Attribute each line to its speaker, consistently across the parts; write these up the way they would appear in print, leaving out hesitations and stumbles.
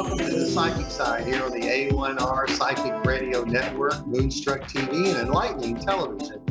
Speaker 1: Welcome to the Psychic Side here on the A1R Psychic Radio Network, Moonstruck TV, and Enlightening Television.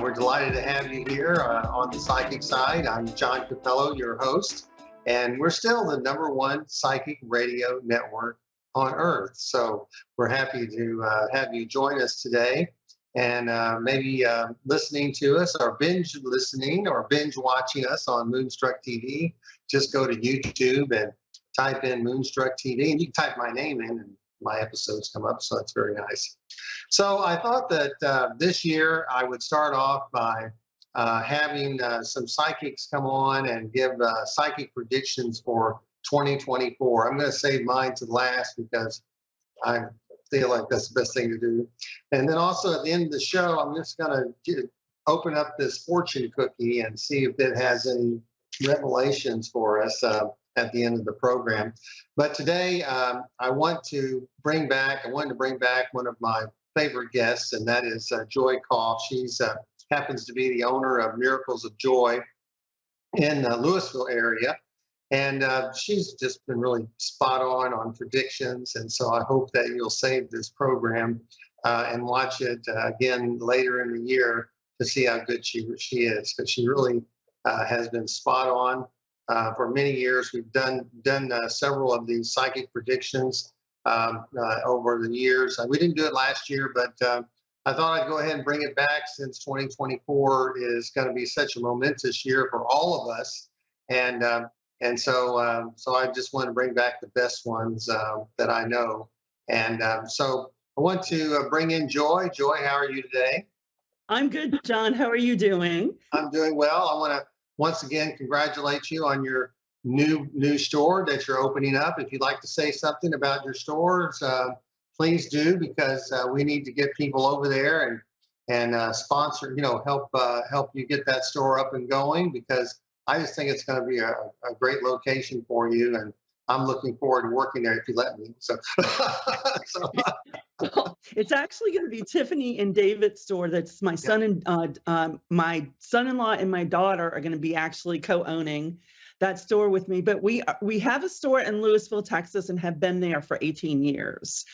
Speaker 1: We're delighted to have you here on the Psychic Side. I'm John Cappello, your host, and we're still the #1 psychic radio network on Earth. So we're happy to have you join us today, and maybe listening to us or binge listening or binge watching us on Moonstruck TV. Just go to YouTube and type in Moonstruck TV, and you can type my name in and my episodes come up, so that's very nice. So I thought that this year I would start off by having some psychics come on and give psychic predictions for 2024. I'm going to save mine to last because I feel like that's the best thing to do. And then also at the end of the show, I'm just going to open up this fortune cookie and see if it has any revelations for us at the end of the program. But today I wanted to bring back one of my favorite guests, and that is Joy Koff. She's happens to be the owner of Miracles of Joy in the Louisville area. And she's just been really spot on predictions. And so I hope that you'll save this program and watch it again later in the year to see how good she is, because she really has been spot on. For many years, we've done several of these psychic predictions over the years. We didn't do it last year, but I thought I'd go ahead and bring it back since 2024 is going to be such a momentous year for all of us, and so I just want to bring back the best ones that I know, and so I want to bring in Joy. Joy, how are you today?
Speaker 2: I'm good, John. How are you doing?
Speaker 1: I'm doing well. I want to once again congratulate you on your new store that you're opening up. If you'd like to say something about your stores, please do, because we need to get people over there and sponsor, help you get that store up and going, because I just think it's going to be a great location for you, and I'm looking forward to working there if you let me. So,
Speaker 2: Well, it's actually going to be Tiffany and David's store. That's my son and my son-in-law and my daughter are going to be actually co-owning that store with me. But we have a store in Louisville, Texas, and have been there for 18 years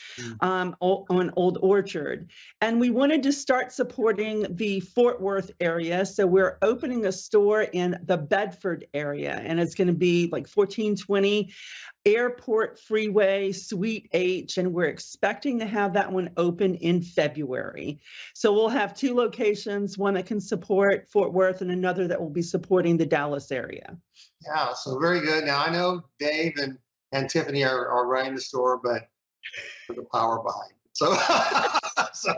Speaker 2: on Old Orchard. And we wanted to start supporting the Fort Worth area. So we're opening a store in the Bedford area, and it's going to be like 1420 Airport Freeway, Suite H, and we're expecting to have that one open in February. So we'll have 2 locations, one that can support Fort Worth and another that will be supporting the Dallas area.
Speaker 1: Yeah, so very good. Now, I know Dave and Tiffany are running the store, but for the power behind it. So,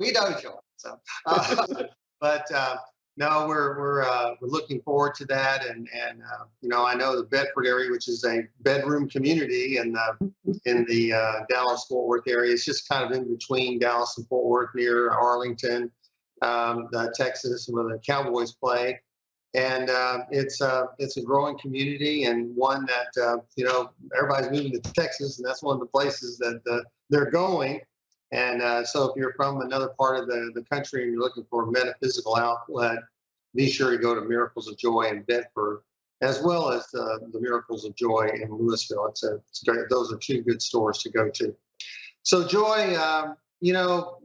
Speaker 1: we know, Joy. So, no, we're looking forward to that, and I know the Bedford area, which is a bedroom community, in the Dallas Fort Worth area. It's just kind of in between Dallas and Fort Worth, near Arlington, Texas, where the Cowboys play, and it's a growing community, and one that everybody's moving to Texas, and that's one of the places that they're going. And so if you're from another part of the country and you're looking for a metaphysical outlet, be sure to go to Miracles of Joy in Bedford, as well as the Miracles of Joy in Louisville. It's great. Those are 2 good stores to go to. So Joy,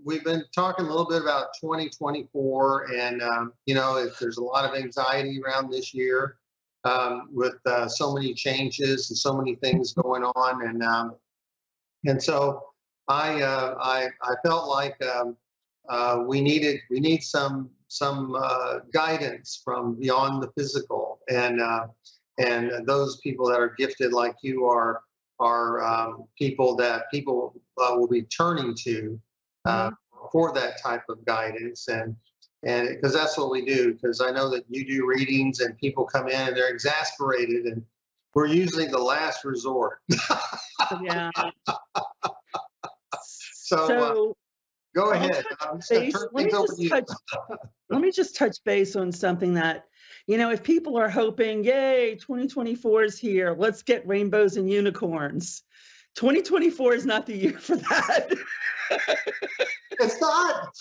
Speaker 1: we've been talking a little bit about 2024, and there's a lot of anxiety around this year with so many changes and so many things going on, and so I felt like we need some guidance from beyond the physical, and those people that are gifted like you are people that people will be turning to for that type of guidance, and because that's what we do. Because I know that you do readings and people come in and they're exasperated, and we're usually the last resort.
Speaker 2: Yeah.
Speaker 1: So go ahead.
Speaker 2: Let me just touch base on something that, if people are hoping, yay, 2024 is here, let's get rainbows and unicorns. 2024 is not the year for that.
Speaker 1: It's not.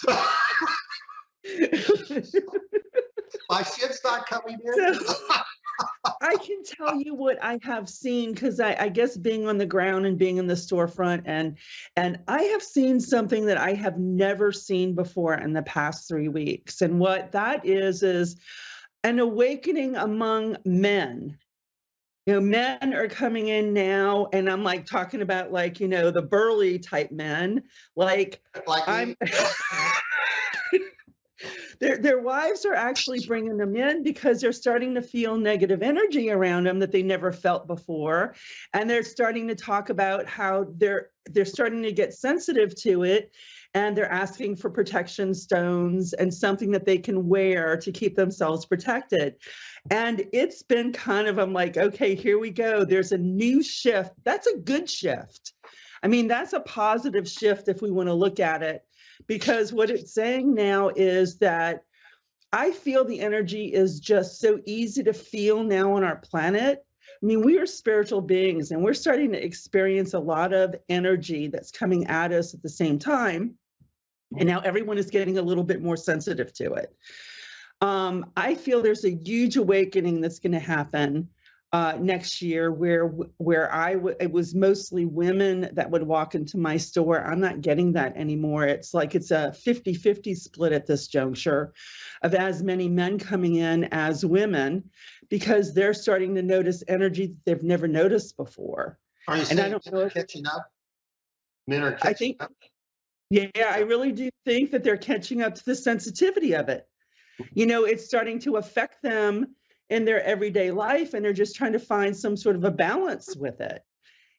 Speaker 1: My ship's not coming in.
Speaker 2: I can tell you what I have seen because I guess being on the ground and being in the storefront and I have seen something that I have never seen before in the past 3 weeks. And what that is an awakening among men. You know, men are coming in now, and I'm like talking about like, you know, the burly type men. Like
Speaker 1: Like
Speaker 2: I'm
Speaker 1: me?
Speaker 2: their wives are actually bringing them in because they're starting to feel negative energy around them that they never felt before, and they're starting to talk about how they're starting to get sensitive to it, and they're asking for protection stones and something that they can wear to keep themselves protected. And it's been kind of, I'm like, okay, here we go. There's a new shift. That's a good shift. I mean, that's a positive shift if we want to look at it, because what it's saying now is that I feel the energy is just so easy to feel now on our planet. I mean, we are spiritual beings and we're starting to experience a lot of energy that's coming at us at the same time. And now everyone is getting a little bit more sensitive to it. I feel there's a huge awakening that's going to happen next year where it was mostly women that would walk into my store. I'm not getting that anymore. It's like it's a 50-50 split at this juncture of as many men coming in as women, because they're starting to notice energy that they've never noticed before.
Speaker 1: Are you
Speaker 2: And I
Speaker 1: saying
Speaker 2: don't
Speaker 1: men
Speaker 2: know
Speaker 1: are
Speaker 2: if
Speaker 1: catching up? Men are
Speaker 2: I
Speaker 1: catching
Speaker 2: think,
Speaker 1: up?
Speaker 2: yeah, I really do think that they're catching up to the sensitivity of it. You know, it's starting to affect them in their everyday life, and they're just trying to find some sort of a balance with it.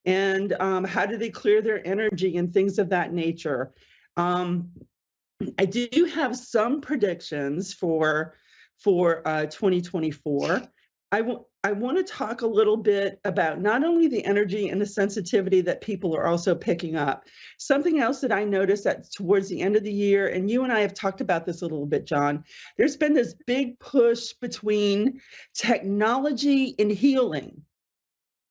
Speaker 2: And how do they clear their energy and things of that nature? Um, I do have some predictions for 2024. I want to talk a little bit about not only the energy and the sensitivity that people are also picking up. Something else that I noticed that towards the end of the year, and you and I have talked about this a little bit, John, there's been this big push between technology and healing,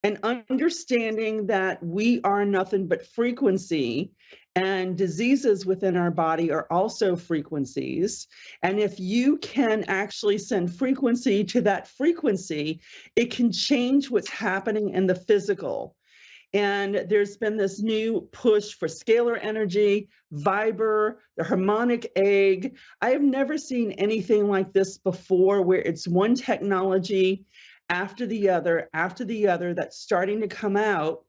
Speaker 2: and understanding that we are nothing but frequency, and diseases within our body are also frequencies. And if you can actually send frequency to that frequency, it can change what's happening in the physical. And there's been this new push for scalar energy, Viber, the harmonic egg. I have never seen anything like this before, where it's one technology after the other that's starting to come out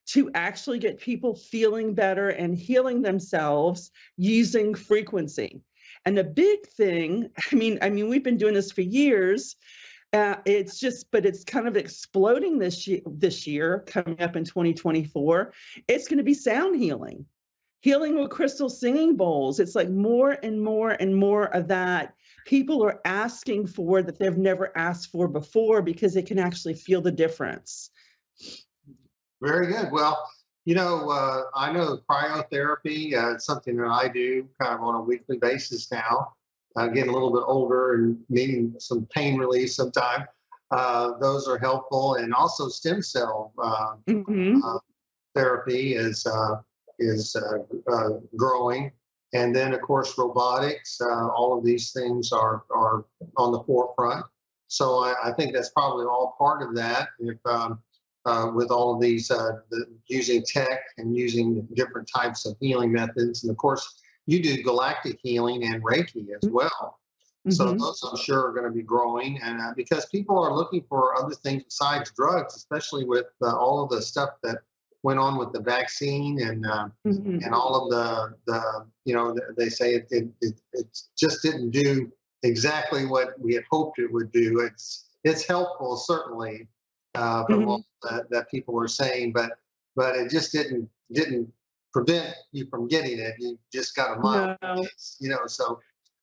Speaker 2: to actually get people feeling better and healing themselves using frequency. And the big thing, I mean, we've been doing this for years. But it's kind of exploding this year, coming up in 2024. It's going to be sound healing, healing with crystal singing bowls. It's like more and more and more of that. People are asking for that they've never asked for before, because they can actually feel the difference.
Speaker 1: Very good. Well, I know cryotherapy, it's something that I do kind of on a weekly basis now. Getting a little bit older and needing some pain relief sometime. Those are helpful, and also stem cell
Speaker 2: Mm-hmm.
Speaker 1: therapy is growing, and then of course robotics. All of these things are on the forefront. So I think that's probably all part of that. If with all of these using tech and using different types of healing methods, and of course you do galactic healing and Reiki as well. So
Speaker 2: Mm-hmm.
Speaker 1: those I'm sure are going to be growing, and because people are looking for other things besides drugs, especially with all of the stuff that went on with the vaccine and all of they say it just didn't do exactly what we had hoped it would do. It's helpful certainly from all that people are saying, but it just didn't prevent you from getting it. You just got a mild case,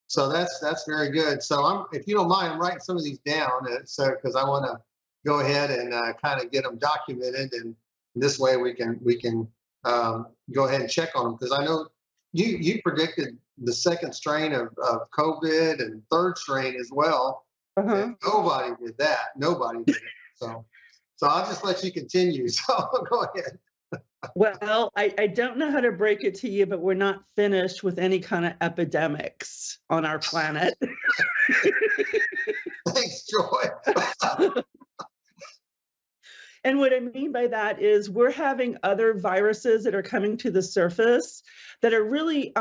Speaker 1: so that's very good. So if you don't mind, I'm writing some of these down, so because I want to go ahead and kind of get them documented, and this way we can go ahead and check on them, because I know you predicted the second strain of COVID and third strain as well. And nobody did that. Nobody did it. So I'll just let you continue. So go ahead.
Speaker 2: Well, I don't know how to break it to you, but we're not finished with any kind of epidemics on our planet.
Speaker 1: Thanks, Joy.
Speaker 2: And what I mean by that is we're having other viruses that are coming to the surface that are really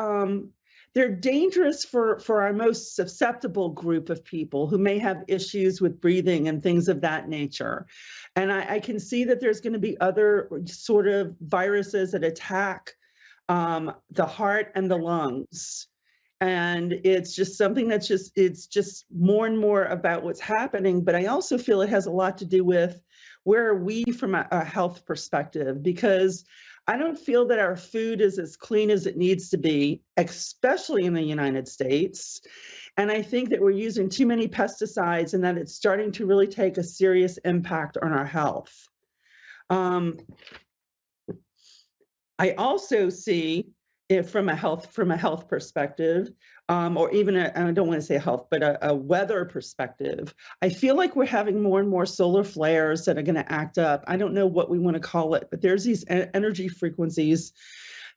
Speaker 2: they're dangerous for our most susceptible group of people who may have issues with breathing and things of that nature. And I can see that there's going to be other sort of viruses that attack the heart and the lungs. And it's just something that's it's just more and more about what's happening. But I also feel it has a lot to do with where are we from a health perspective, because I don't feel that our food is as clean as it needs to be, especially in the United States. And I think that we're using too many pesticides and that it's starting to really take a serious impact on our health. I also see it from a health perspective, or even I don't want to say health, but a weather perspective. I feel like we're having more and more solar flares that are going to act up. I don't know what we want to call it, but there's these energy frequencies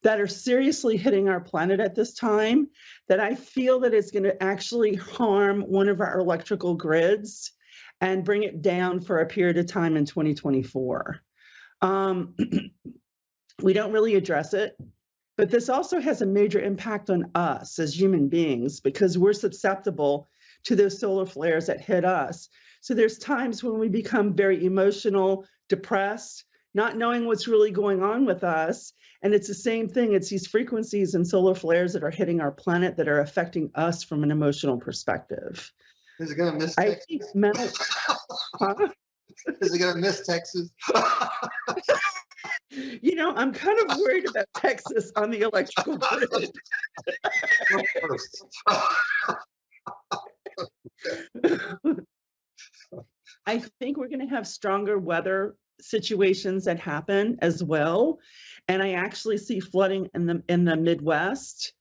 Speaker 2: that are seriously hitting our planet at this time that I feel that it's going to actually harm one of our electrical grids and bring it down for a period of time in 2024. We don't really address it, but this also has a major impact on us as human beings because we're susceptible to those solar flares that hit us. So there's times when we become very emotional, depressed, not knowing what's really going on with us. And it's the same thing. It's these frequencies and solar flares that are hitting our planet that are affecting us from an emotional perspective.
Speaker 1: Is it going to miss
Speaker 2: I
Speaker 1: Texas?
Speaker 2: think mental, huh?
Speaker 1: Is it going to miss Texas?
Speaker 2: You know, I'm kind of worried about Texas on the electrical grid. I think we're going to have stronger weather situations that happen as well. And I actually see flooding in the Midwest.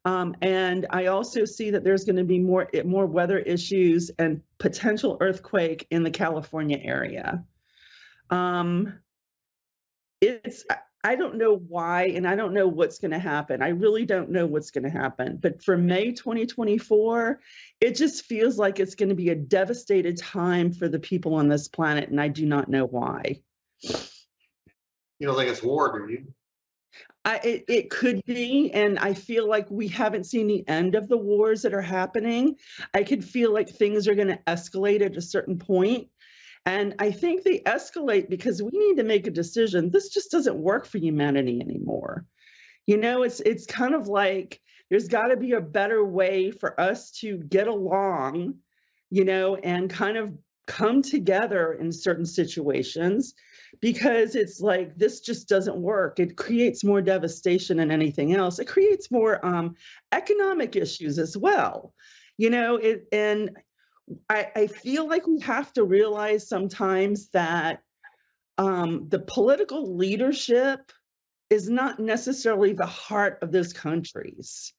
Speaker 2: And I also see that there's going to be more weather issues and potential earthquake in the California area. I don't know why, and I don't know what's going to happen. I really don't know what's going to happen. But for May 2024, it just feels like it's going to be a devastated time for the people on this planet, and I do not know why.
Speaker 1: You don't think it's war, do you?
Speaker 2: It could be, and I feel like we haven't seen the end of the wars that are happening. I could feel like things are going to escalate at a certain point. And I think they escalate because we need to make a decision. This just doesn't work for humanity anymore. You know, it's kind of like there's got to be a better way for us to get along, you know, and kind of come together in certain situations, because it's like this just doesn't work. It creates more devastation than anything else. It creates more economic issues as well, you know, and I feel like we have to realize sometimes that the political leadership is not necessarily the heart of those countries.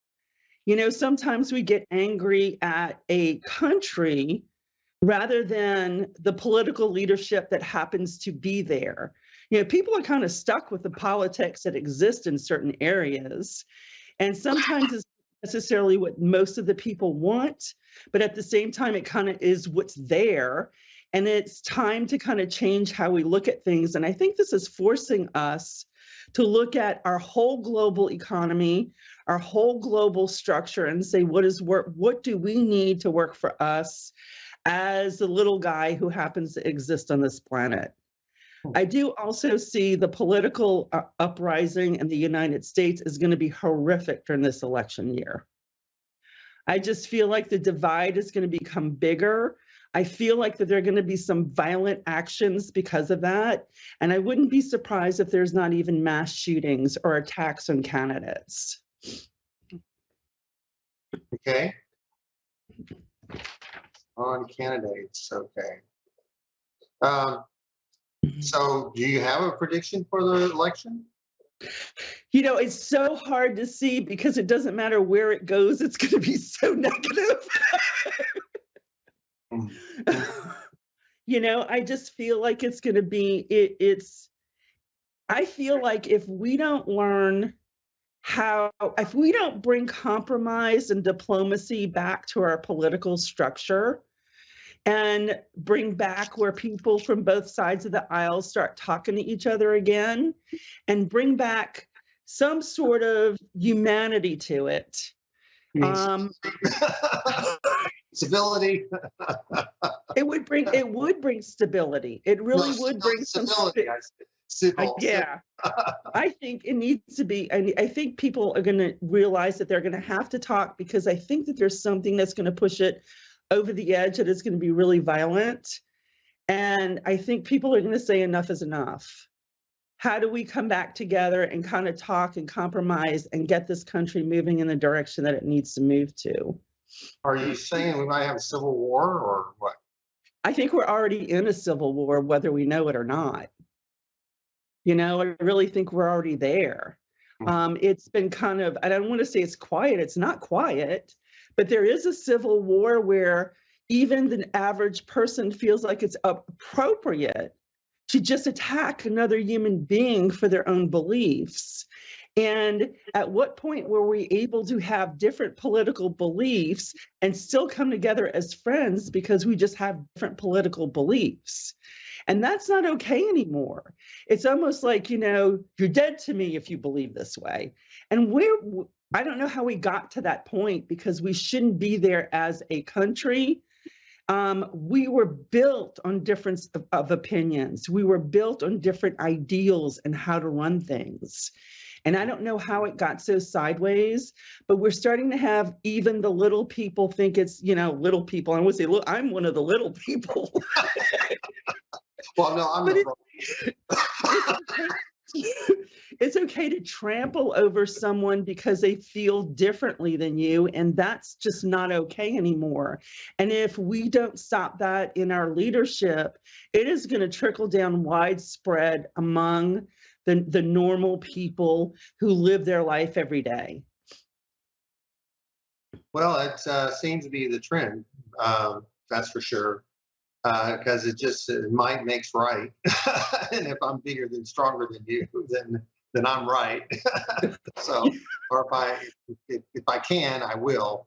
Speaker 2: You know, sometimes we get angry at a country rather than the political leadership that happens to be there. You know, people are kind of stuck with the politics that exist in certain areas. And sometimes it's necessarily what most of the people want, but at the same time, it kind of is what's there. And it's time to kind of change how we look at things. And I think this is forcing us to look at our whole global economy, our whole global structure, and say, what do we need to work for us as the little guy who happens to exist on this planet? I do also see the political uprising in the United States is going to be horrific during this election year. I just feel like the divide is going to become bigger. I feel like that there are going to be some violent actions because of that. And I wouldn't be surprised if there's not even mass shootings or attacks on candidates.
Speaker 1: Okay. On candidates, okay. So do you have a prediction for the election?
Speaker 2: You know, it's so hard to see because it doesn't matter where it goes, it's going to be so negative. You know, I just feel like it's going to be, I feel like if we don't learn if we don't bring compromise and diplomacy back to our political structure, and bring back where people from both sides of the aisle start talking to each other again and bring back some sort of humanity to it.
Speaker 1: You mean
Speaker 2: Um,
Speaker 1: stability?
Speaker 2: it would bring stability. It really would bring some
Speaker 1: stability.
Speaker 2: yeah. I think it needs to be, and I think people are going to realize that they're going to have to talk, because I think that there's something that's going to push it over the edge, that it's going to be really violent. And I think people are going to say enough is enough. How do we come back together and kind of talk and compromise and get this country moving in the direction that it needs to move to?
Speaker 1: Are you saying we might have a civil war or what?
Speaker 2: I think we're already in a civil war, whether we know it or not. You know, I really think we're already there. It's been kind of, I don't want to say it's quiet. It's not quiet, but there is a civil war where even the average person feels like it's appropriate to just attack another human being for their own beliefs. And at what point were we able to have different political beliefs and still come together as friends because we just have different political beliefs? And that's not okay anymore. It's almost like, you know, you're dead to me if you believe this way. And I don't know how we got to that point, because we shouldn't be there as a country. We were built on difference of opinions. We were built on different ideals and how to run things. And I don't know how it got so sideways, but we're starting to have even the little people think it's, you know, little people. I would say, look, I'm one of the little people.
Speaker 1: Well, no, I'm
Speaker 2: But
Speaker 1: not.
Speaker 2: it's okay to trample over someone because they feel differently than you, and that's just not okay anymore. And if we don't stop that in our leadership, it is going to trickle down widespread among the normal people who live their life every day.
Speaker 1: Well, it seems to be the trend. That's for sure. Because might makes right, and if I'm bigger than stronger than you, then I'm right. So, or if I can, I will.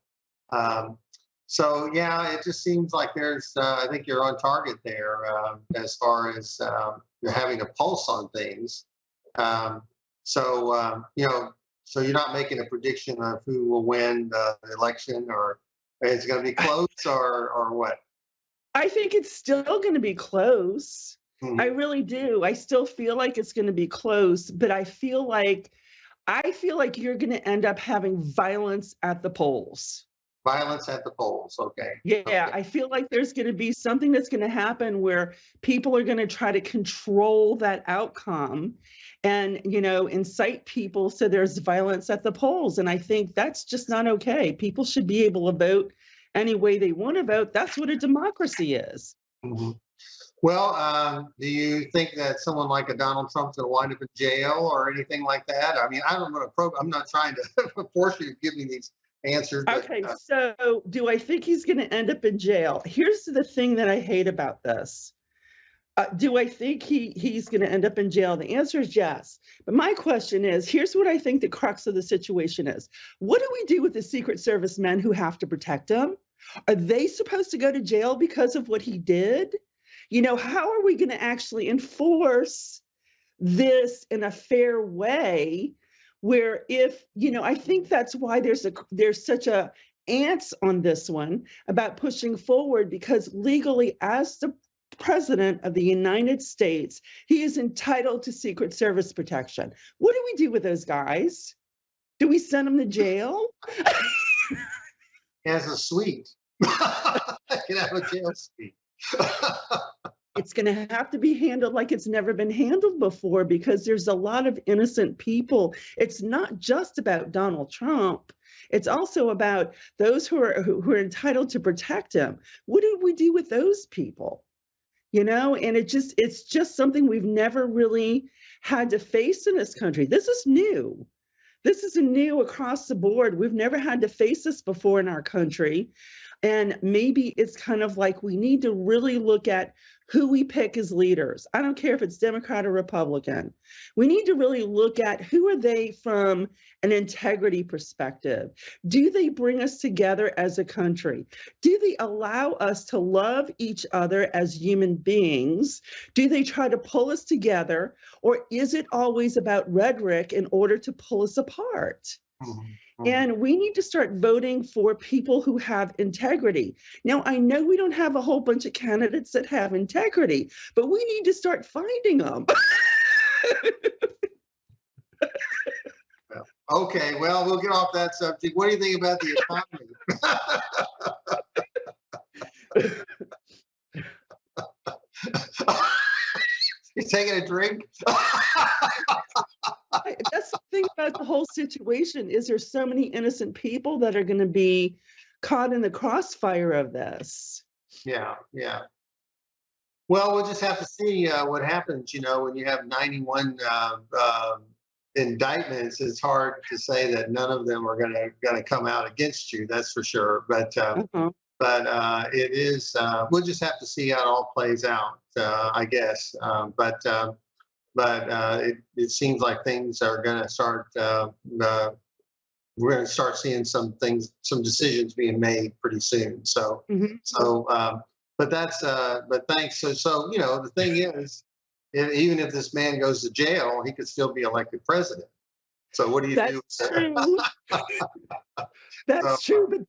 Speaker 1: So yeah, it just seems like there's. I think you're on target there as far as you're having a pulse on things. You know, so you're not making a prediction of who will win the election, or it's going to be close, or what?
Speaker 2: I think it's still going to be close.
Speaker 1: Mm-hmm.
Speaker 2: I really do. I still feel like it's going to be close, but I feel like you're going to end up having violence at the polls.
Speaker 1: Violence at the polls. Okay.
Speaker 2: Yeah,
Speaker 1: okay.
Speaker 2: I feel like there's going to be something that's going to happen where people are going to try to control that outcome and, you know, incite people so there's violence at the polls. And I think that's just not okay. People should be able to vote any way they want to vote. That's what a democracy is.
Speaker 1: Mm-hmm. Well, do you think that someone like a Donald Trump's going to wind up in jail or anything like that? I mean, I'm not trying to force you to give me these answers. But,
Speaker 2: okay, so do I think he's going to end up in jail? Here's the thing that I hate about this. Do I think he's going to end up in jail? The answer is yes. But my question is, here's what I think the crux of the situation is. What do we do with the Secret Service men who have to protect him? Are they supposed to go to jail because of what he did? You know, how are we going to actually enforce this in a fair way where if, you know, I think that's why there's such a ants on this one about pushing forward, because legally, as the President of the United States, he is entitled to Secret Service protection. What do we do with those guys? Do we send them to jail?
Speaker 1: As a suite. I can have a jail suite.
Speaker 2: It's going to have to be handled like it's never been handled before, because there's a lot of innocent people. It's not just about Donald Trump. It's also about those who are entitled to protect him. What do we do with those people? You know, and it's just something we've never really had to face in this country. This is new. This is new across the board. We've never had to face this before in our country. And maybe it's kind of like we need to really look at who we pick as leaders. I don't care if it's Democrat or Republican. We need to really look at who are they from an integrity perspective. Do they bring us together as a country? Do they allow us to love each other as human beings? Do they try to pull us together? Or is it always about rhetoric in order to pull us apart? And we need to start voting for people who have integrity. Now, I know we don't have a whole bunch of candidates that have integrity, but we need to start finding them.
Speaker 1: Okay, well, we'll get off that subject. What do you think about the economy? You're taking a drink?
Speaker 2: That's the thing about the whole situation is there's so many innocent people that are going to be caught in the crossfire of this.
Speaker 1: Yeah, yeah. Well, we'll just have to see what happens. When you have 91 indictments, it's hard to say that none of them are going to come out against you. That's for sure. But it is. We'll just have to see how it all plays out. I guess. But it seems like things are going to start. We're going to start seeing some decisions being made pretty soon. So, but thanks. So the thing is, even if this man goes to jail, he could still be elected president. So what do you do?
Speaker 2: True. That's true. But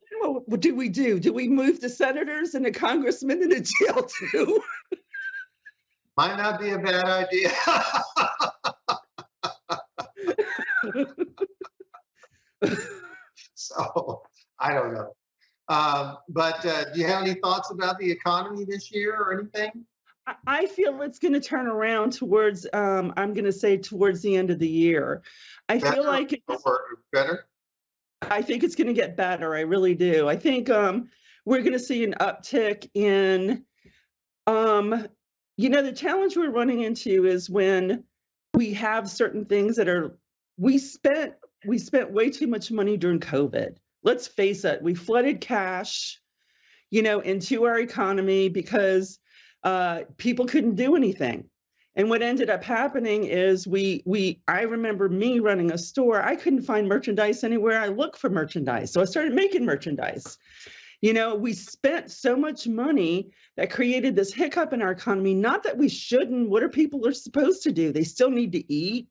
Speaker 2: what do we do? Do we move the senators and the congressmen into jail too?
Speaker 1: Might not be a bad idea. So I don't know. But do you have any thoughts about the economy this year or anything?
Speaker 2: I feel it's going to turn around towards, I'm going to say towards the end of the year. Feel like it's
Speaker 1: better.
Speaker 2: I think it's going to get better. I really do. I think we're going to see an uptick in, the challenge we're running into is when we have certain things that are, we spent way too much money during COVID. Let's face it, we flooded cash, into our economy because people couldn't do anything. And what ended up happening is I remember me running a store. I couldn't find merchandise anywhere I looked for merchandise. So I started making merchandise. We spent so much money that created this hiccup in our economy. Not that we shouldn't. What are people supposed to do? They still need to eat.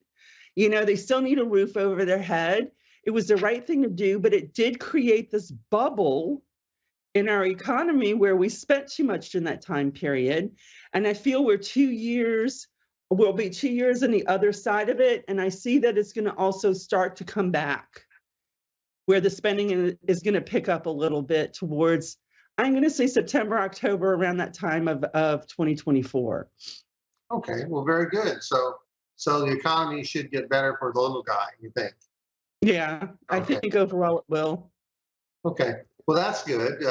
Speaker 2: They still need a roof over their head. It was the right thing to do, but it did create this bubble in our economy where we spent too much in that time period. And I feel we'll be 2 years on the other side of it. And I see that it's going to also start to come back, where the spending is going to pick up a little bit towards, I'm going to say September, October, around that time of 2024.
Speaker 1: Okay, well, very good. So the economy should get better for the little guy, you think?
Speaker 2: Yeah, I think overall it will.
Speaker 1: Okay, well, that's good.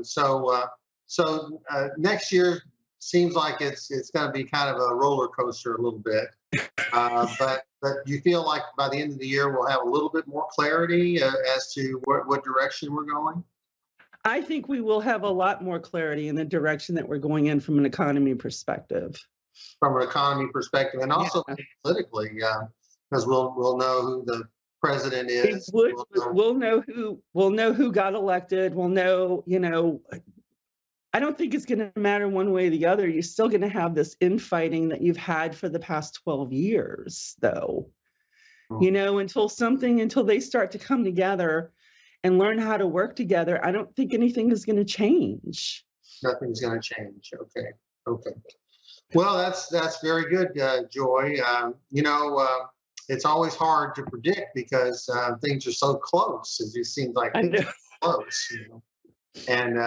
Speaker 1: So next year seems like it's going to be kind of a roller coaster a little bit. But you feel like by the end of the year we'll have a little bit more clarity as to what direction we're going?
Speaker 2: I think we will have a lot more clarity in the direction that we're going in from an economy perspective.
Speaker 1: From an economy perspective, and also politically, because we'll know who the president is.
Speaker 2: We'll know who got elected. We'll know, I don't think it's going to matter one way or the other. You're still going to have this infighting that you've had for the past 12 years, though. Until they start to come together and learn how to work together, I don't think anything is going to change.
Speaker 1: Nothing's going to change. Okay. Well, that's very good, Joy. It's always hard to predict because things are so close. It just seems like things are close. And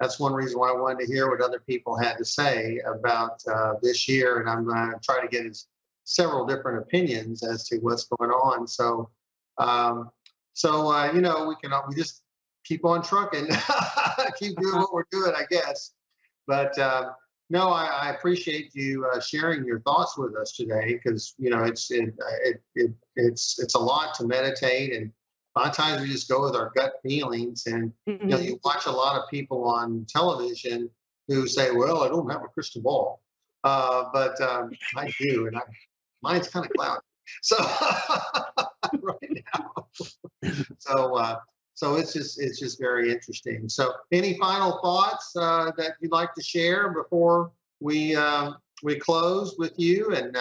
Speaker 1: that's one reason why I wanted to hear what other people had to say about this year. And I'm going to try to get several different opinions as to what's going on. So, we just keep on trucking, keep doing what we're doing, I guess. But no, I appreciate you sharing your thoughts with us today because it's a lot to meditate and a lot of times we just go with our gut feelings. And, you watch a lot of people on television who say, well, I don't have a crystal ball. But I do. And mine's kind of cloudy. So right now. So it's just very interesting. So any final thoughts that you'd like to share before we close with you, and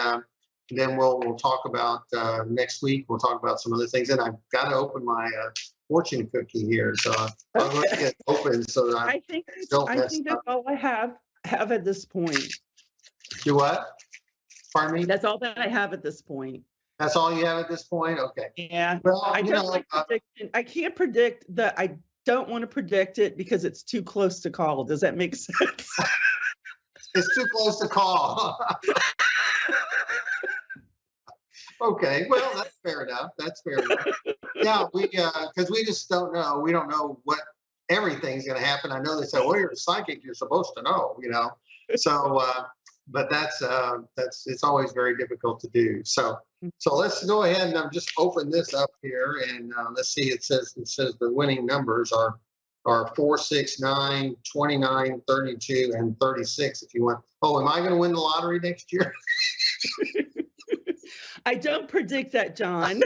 Speaker 1: then we'll talk about next week. We'll talk about some other things. And I've got to open my fortune cookie here, so I'm going to get open so that
Speaker 2: I think that's all I have at this point.
Speaker 1: Do what? Pardon me?
Speaker 2: That's all that I have at this point.
Speaker 1: That's all you have at this point? Okay.
Speaker 2: Yeah.
Speaker 1: Well,
Speaker 2: I don't like prediction. I can't predict that. I don't want to predict it because it's too close to call. Does that make sense?
Speaker 1: It's too close to call. Okay. Well, that's fair enough. Yeah, because we just don't know. We don't know what everything's going to happen. I know they say, well, you're a psychic. You're supposed to know, So, but that's it's always very difficult to do. So let's go ahead and just open this up here, and let's see. It says the winning numbers are 4, 6, 9, 29, 32, and 36. If you want. Oh, am I going to win the lottery next year?
Speaker 2: I don't predict that, John.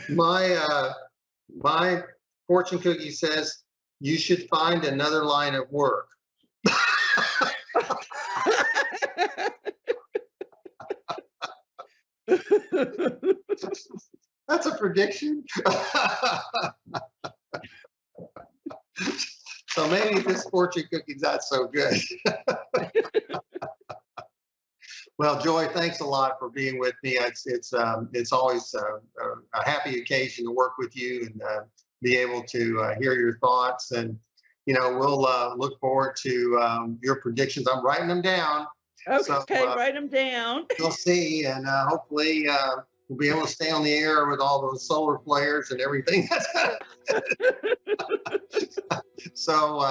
Speaker 1: My fortune cookie says you should find another line of work. That's a prediction. So maybe this fortune cookie's not so good. Well, Joy, thanks a lot for being with me. It's always a happy occasion to work with you and be able to hear your thoughts. And we'll look forward to your predictions. I'm writing them down.
Speaker 2: Okay, so, write them down. We'll
Speaker 1: see, and hopefully we'll be able to stay on the air with all those solar flares and everything. So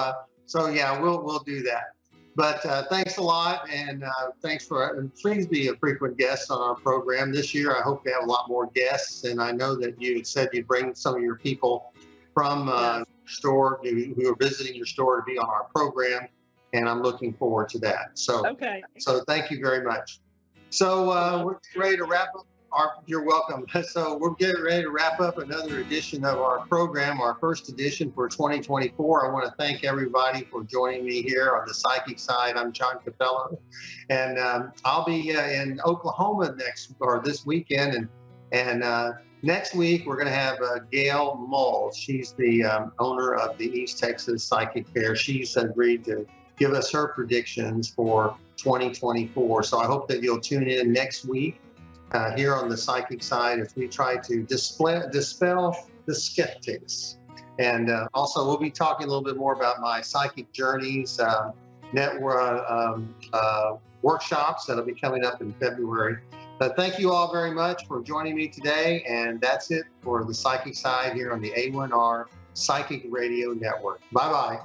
Speaker 1: yeah, we'll do that. But thanks a lot, and and please be a frequent guest on our program this year. I hope to have a lot more guests, and I know that you said you'd bring some of your people from your store who are visiting your store to be on our program, and I'm looking forward to that. So thank you very much. So we're ready to wrap up. You're welcome. So we're getting ready to wrap up another edition of our program, our first edition for 2024. I want to thank everybody for joining me here on the psychic side. I'm John Cappello, and I'll be in Oklahoma this weekend, and next week we're going to have Gail Mull. She's the owner of the East Texas Psychic Fair. She's agreed to give us her predictions for 2024. So I hope that you'll tune in next week. Here on the psychic side, as we try to dispel the skeptics. And also, we'll be talking a little bit more about my psychic journeys workshops that'll be coming up in February. But thank you all very much for joining me today. And that's it for the psychic side here on the A1R Psychic Radio Network. Bye-bye.